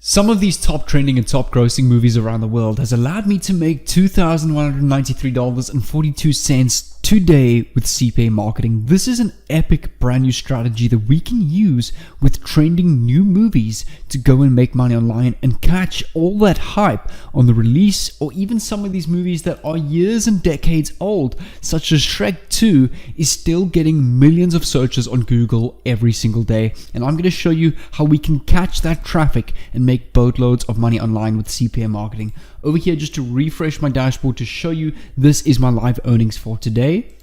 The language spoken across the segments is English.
Some of these top trending and top grossing movies around the world has allowed me to make $2,193.42 today with Cpa Marketing. This is an epic brand new strategy that we can use with trending new movies to go and make money online and catch all that hype on the release, or even some of these movies that are years and decades old, such as Shrek 2 is still getting millions of searches on Google every single day. And I'm going to show you how we can catch that traffic and make boatloads of money online with Cpa Marketing. Over here, just to refresh my dashboard to show you, this is my live earnings for today.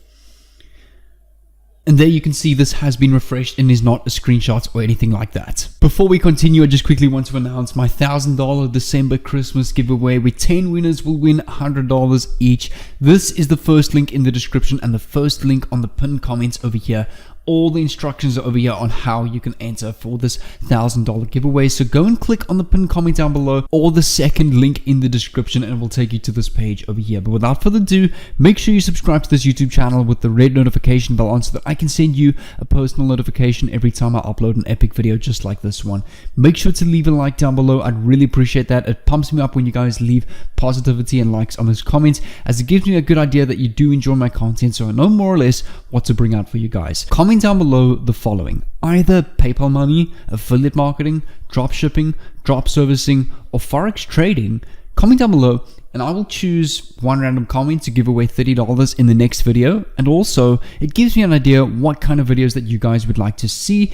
And there you can see this has been refreshed and is not a screenshot or anything like that. Before we continue, I just quickly want to announce my $1,000 December Christmas giveaway where 10 winners will win $100 each. This is the first link in the description and the first link on the pinned comments over here. All the instructions are over here on how you can enter for this $1,000 giveaway. So go and click on the pinned comment down below or the second link in the description and it will take you to this page over here. But without further ado, make sure you subscribe to this YouTube channel with the red notification bell on so that I can send you a personal notification every time I upload an epic video just like this one. Make sure to leave a like down below. I'd really appreciate that. It pumps me up when you guys leave positivity and likes on those comments, as it gives me a good idea that you do enjoy my content, so I know more or less what to bring out for you guys. Comment down below the following: either PayPal money, affiliate marketing, drop shipping, drop servicing, or forex trading. Comment down below and I will choose one random comment to give away $30 in the next video. And also it gives me an idea what kind of videos that you guys would like to see.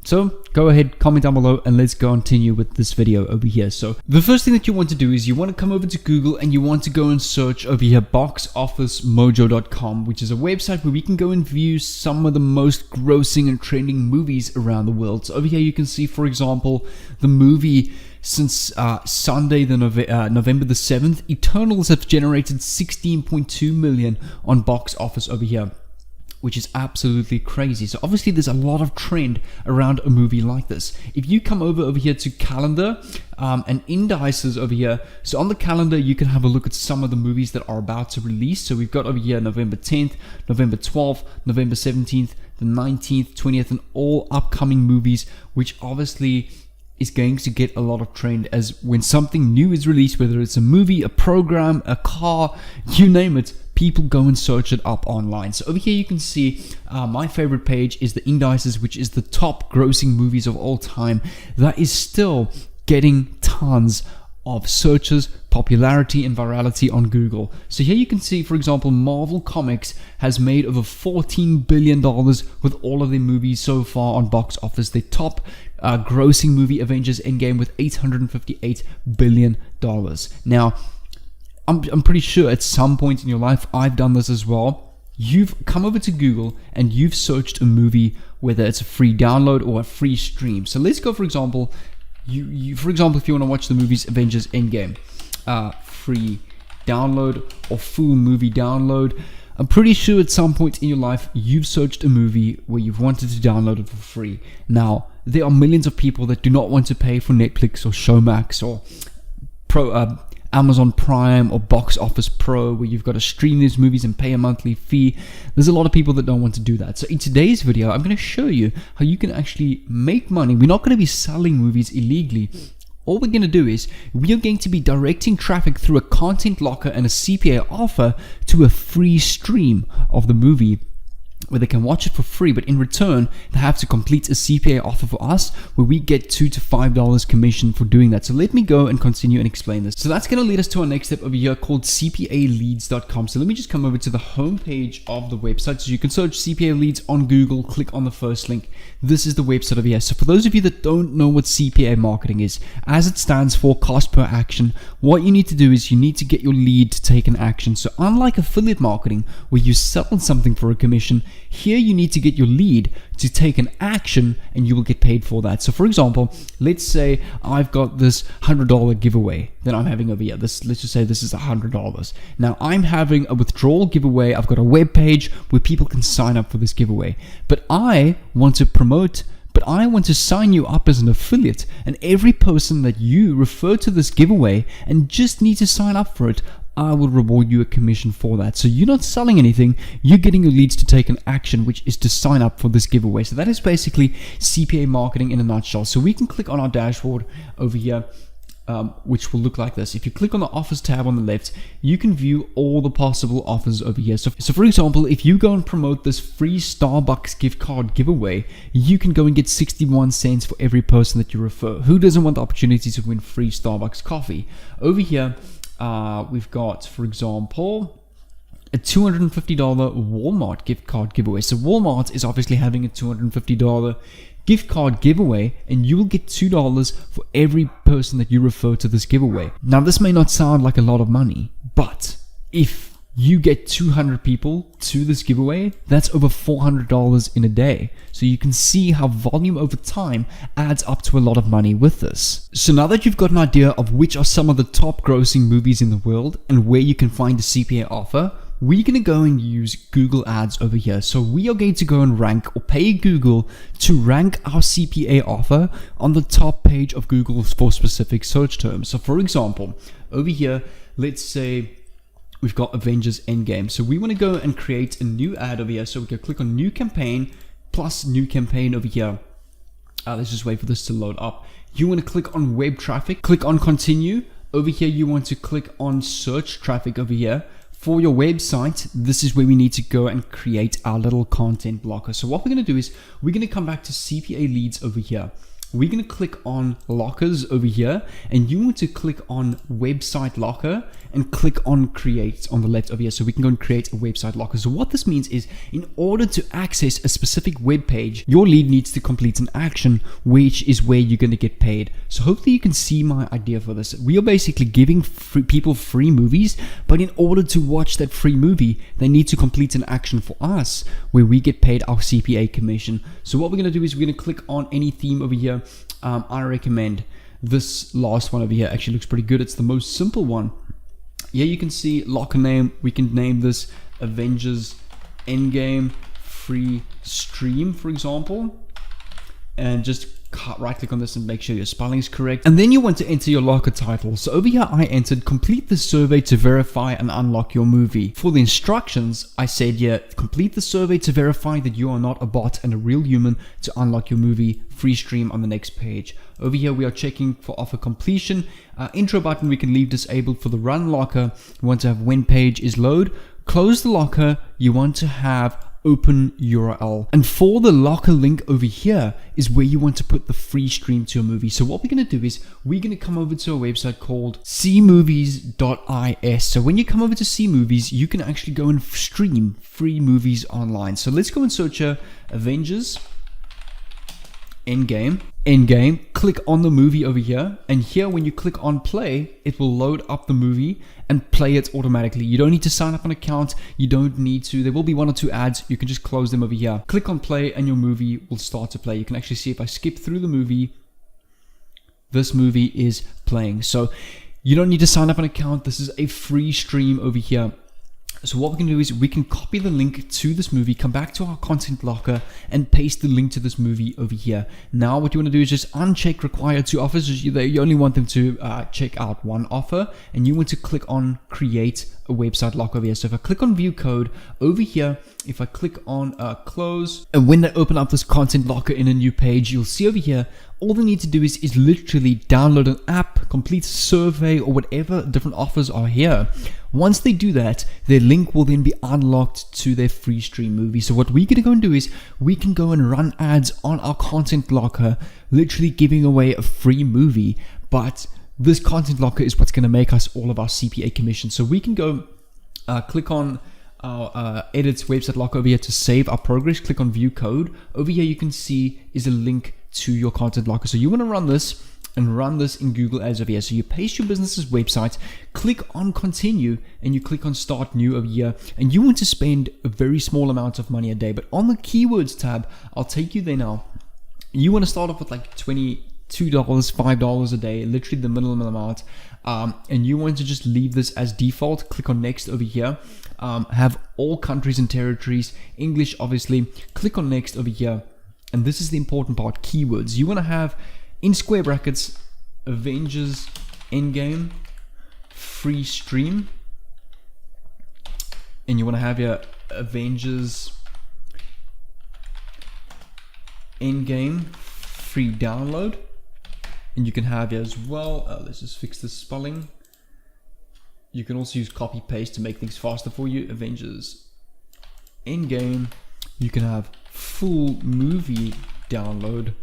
So go ahead, comment down below and let's continue with this video over here. So the first thing that you want to do is you want to come over to Google and you want to go and search over here boxofficemojo.com, which is a website where we can go and view some of the most grossing and trending movies around the world. So over here you can see, for example, the movie since Sunday, November the 7th, Eternals have generated 16.2 million on box office over here, which is absolutely crazy. So obviously there's a lot of trend around a movie like this. If you come over here to calendar and indices over here, so on the calendar you can have a look at some of the movies that are about to release. So we've got over here November 10th, November 12th, November 17th, the 19th, 20th, and all upcoming movies, which obviously is going to get a lot of trend, as when something new is released, whether it's a movie, a program, a car, you name it, people go and search it up online. So over here you can see my favorite page is the indices, which is the top grossing movies of all time. That is still getting tons of searches, popularity and virality on Google. So here you can see, for example, Marvel Comics has made over $14 billion with all of their movies so far on box office. Their top grossing movie, Avengers Endgame, with $858 billion. Now, I'm pretty sure at some point in your life, I've done this as well. You've come over to Google and you've searched a movie, whether it's a free download or a free stream. So let's go, for example, for example, if you want to watch the movies Avengers Endgame, free download or full movie download. I'm pretty sure at some point in your life you've searched a movie where you've wanted to download it for free. Now, there are millions of people that do not want to pay for Netflix or Showmax or Amazon Prime or Box Office Pro, where you've got to stream these movies and pay a monthly fee. There's a lot of people that don't want to do that. So in today's video, I'm going to show you how you can actually make money. We're not going to be selling movies illegally. All we're going to do is we are going to be directing traffic through a content locker and a CPA offer to a free stream of the movie, where they can watch it for free, but in return they have to complete a CPA offer for us, where we get $2 to $5 commission for doing that. So let me go and continue and explain this. So that's going to lead us to our next step over here called CpaLeads.com. So let me just come over to the home page of the website. So you can search CPA Leads on Google, click on the first link. This is the website over here. So for those of you that don't know what CPA marketing is, as it stands for cost per action, what you need to do is you need to get your lead to take an action. So unlike affiliate marketing, where you sell something for a commission, here you need to get your lead to take an action and you will get paid for that. So for example, let's say I've got this $100 giveaway that I'm having over here. Let's just say this is $100. Now I'm having a withdrawal giveaway. I've got a web page where people can sign up for this giveaway, but I want to sign you up as an affiliate, and every person that you refer to this giveaway and just need to sign up for it, I will reward you a commission for that. So you're not selling anything, you're getting your leads to take an action, which is to sign up for this giveaway. So that is basically CPA marketing in a nutshell. So we can click on our dashboard over here, which will look like this. If you click on the offers tab on the left, you can view all the possible offers over here. So for example, if you go and promote this free Starbucks gift card giveaway, you can go and get 61 cents for every person that you refer. Who doesn't want the opportunity to win free Starbucks coffee? Over here, we've got, for example, a $250 Walmart gift card giveaway. So Walmart is obviously having a $250 gift card giveaway, and you will get $2 for every person that you refer to this giveaway. Now, this may not sound like a lot of money, but if you get 200 people to this giveaway, that's over $400 in a day. So you can see how volume over time adds up to a lot of money with this. So now that you've got an idea of which are some of the top grossing movies in the world and where you can find the CPA offer, we're going to go and use Google Ads over here. So we are going to go and rank or pay Google to rank our CPA offer on the top page of Google for specific search terms. So for example, over here, let's say we've got Avengers Endgame. So we want to go and create a new ad over here. So we can click on new campaign plus new campaign over here. Let's just wait for this to load up. You want to click on web traffic, click on continue. Over here, you want to click on search traffic over here. For your website, this is where we need to go and create our little content blocker. So what we're going to do is we're going to come back to CPA Leads over here. We're going to click on lockers over here, and you want to click on website locker and click on create on the left over here. So we can go and create a website locker. So what this means is in order to access a specific web page, your lead needs to complete an action, which is where you're going to get paid. So hopefully you can see my idea for this. We are basically giving people free movies, but in order to watch that free movie, they need to complete an action for us where we get paid our CPA commission. So what we're going to do is we're going to click on any theme over here. I recommend this last one over here. Actually looks pretty good. It's the most simple one. Yeah, you can see locker name. We can name this Avengers Endgame free stream, for example, and just right click on this and make sure your spelling is correct. And then you want to enter your locker title. So over here I entered complete the survey to verify and unlock your movie. For the instructions, I said, yeah, complete the survey to verify that you are not a bot and a real human to unlock your movie free stream on the next page. Over here we are checking for offer completion. Intro button we can leave disabled. For the run locker, we want to have when page is load. Close the locker, you want to have open URL. And for the locker link over here is where you want to put the free stream to a movie. So what we're going to do is we're going to come over to a website called cmovies.is. So when you come over to cmovies, you can actually go and stream free movies online. So let's go and search Avengers Endgame, click on the movie over here, and here when you click on play, it will load up the movie and play it automatically. You don't need to sign up an account, you don't need to, there will be 1 or 2 ads, you can just close them over here. Click on play and your movie will start to play. You can actually see if I skip through the movie, this movie is playing. So you don't need to sign up an account, this is a free stream over here. So what we can do is we can copy the link to this movie, come back to our content locker and paste the link to this movie over here. Now what you want to do is just uncheck require 2 offers. You only want them to check out 1 offer, and you want to click on create a website lock over here. So if I click on view code over here, if I click on close, and when they open up this content locker in a new page, you'll see over here, all they need to do is literally download an app, complete a survey, or whatever different offers are here. Once they do that, their link will then be unlocked to their free stream movie. So what we're going to go and do is we can go and run ads on our content locker, literally giving away a free movie. But this content locker is what's going to make us all of our CPA commission. So we can go click on our edit website locker over here to save our progress. Click on view code. Over here you can see is a link to your content locker. So you want to run this and run this in Google Ads over here. So you paste your business's website, click on continue, and you click on start new over here. And you want to spend a very small amount of money a day. But on the keywords tab, I'll take you there now. You want to start off with like $22, $5 a day, literally the minimum amount. And you want to just leave this as default. Click on next over here. Have all countries and territories, English obviously. Click on next over here. And this is the important part, keywords. You want to have in square brackets Avengers Endgame free stream. and you want to have your Avengers Endgame free download, and you can have here as well, let's just fix the spelling. You can also use copy paste to make things faster for you. Avengers Endgame, you can have full movie download,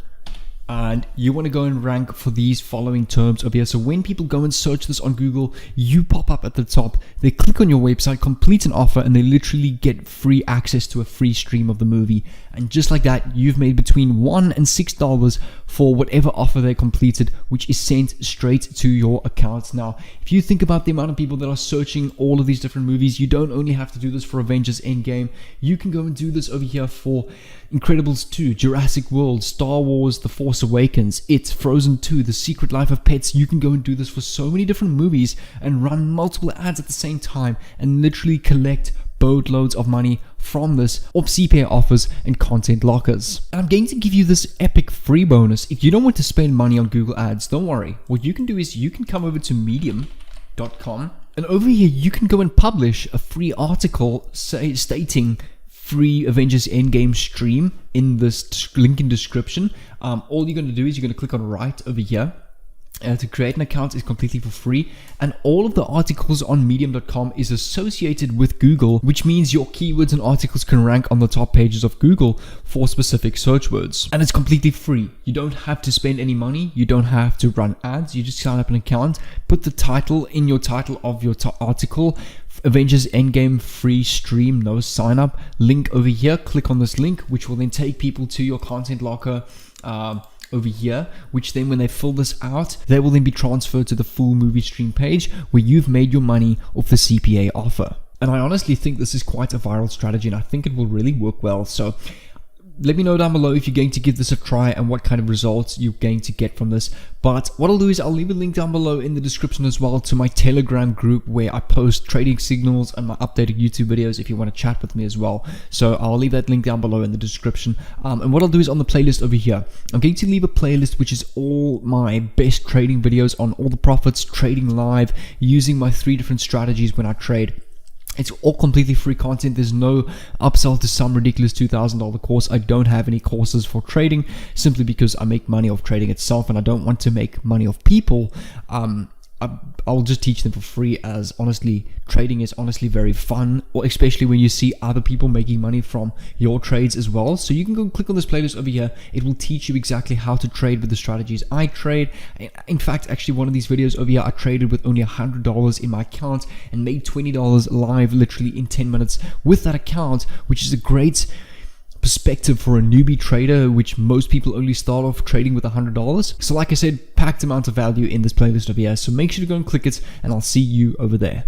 and you want to go and rank for these following terms over here. So when people go and search this on Google, you pop up at the top, they click on your website, complete an offer, and they literally get free access to a free stream of the movie. And just like that, you've made between $1 and $6 for whatever offer they completed, which is sent straight to your account. Now, if you think about the amount of people that are searching all of these different movies, you don't only have to do this for Avengers Endgame. You can go and do this over here for Incredibles 2, Jurassic World, Star Wars, The Force Awakens, It, Frozen 2, The Secret Life of Pets. You can go and do this for so many different movies and run multiple ads at the same time and literally collect boatloads of money from this of CPA offers and content lockers. And I'm going to give you this epic free bonus. If you don't want to spend money on Google ads, don't worry. What you can do is you can come over to medium.com, and over here you can go and publish a free article stating free Avengers Endgame stream in this link in description. All you're going to do is you're going to click on right over here. To create an account is completely for free, and all of the articles on medium.com is associated with Google, which means your keywords and articles can rank on the top pages of Google for specific search words. And it's completely free. You don't have to spend any money. You don't have to run ads. You just sign up an account, put the title in your title of your article, Avengers Endgame free stream, no sign up, link over here. Click on this link, which will then take people to your content locker over here, which then when they fill this out, they will then be transferred to the full movie stream page where you've made your money off the CPA offer. And I honestly think this is quite a viral strategy, and I think it will really work well. So let me know down below if you're going to give this a try and what kind of results you're going to get from this. But what I'll do is I'll leave a link down below in the description as well to my Telegram group where I post trading signals and my updated YouTube videos if you want to chat with me as well. So I'll leave that link down below in the description. And what I'll do is on the playlist over here, I'm going to leave a playlist which is all my best trading videos on all the profits, trading live, using my 3 different strategies when I trade. It's all completely free content. There's no upsell to some ridiculous $2,000 course. I don't have any courses for trading simply because I make money off trading itself, and I don't want to make money off people. I'll just teach them for free, as honestly, trading is honestly very fun, or especially when you see other people making money from your trades as well. So you can go click on this playlist over here. It will teach you exactly how to trade with the strategies I trade. In fact, actually one of these videos over here, I traded with only $100 in my account and made $20 live literally in 10 minutes with that account, which is a great perspective for a newbie trader, which most people only start off trading with $100. So like I said, packed amount of value in this playlist over here. So make sure to go and click it, and I'll see you over there.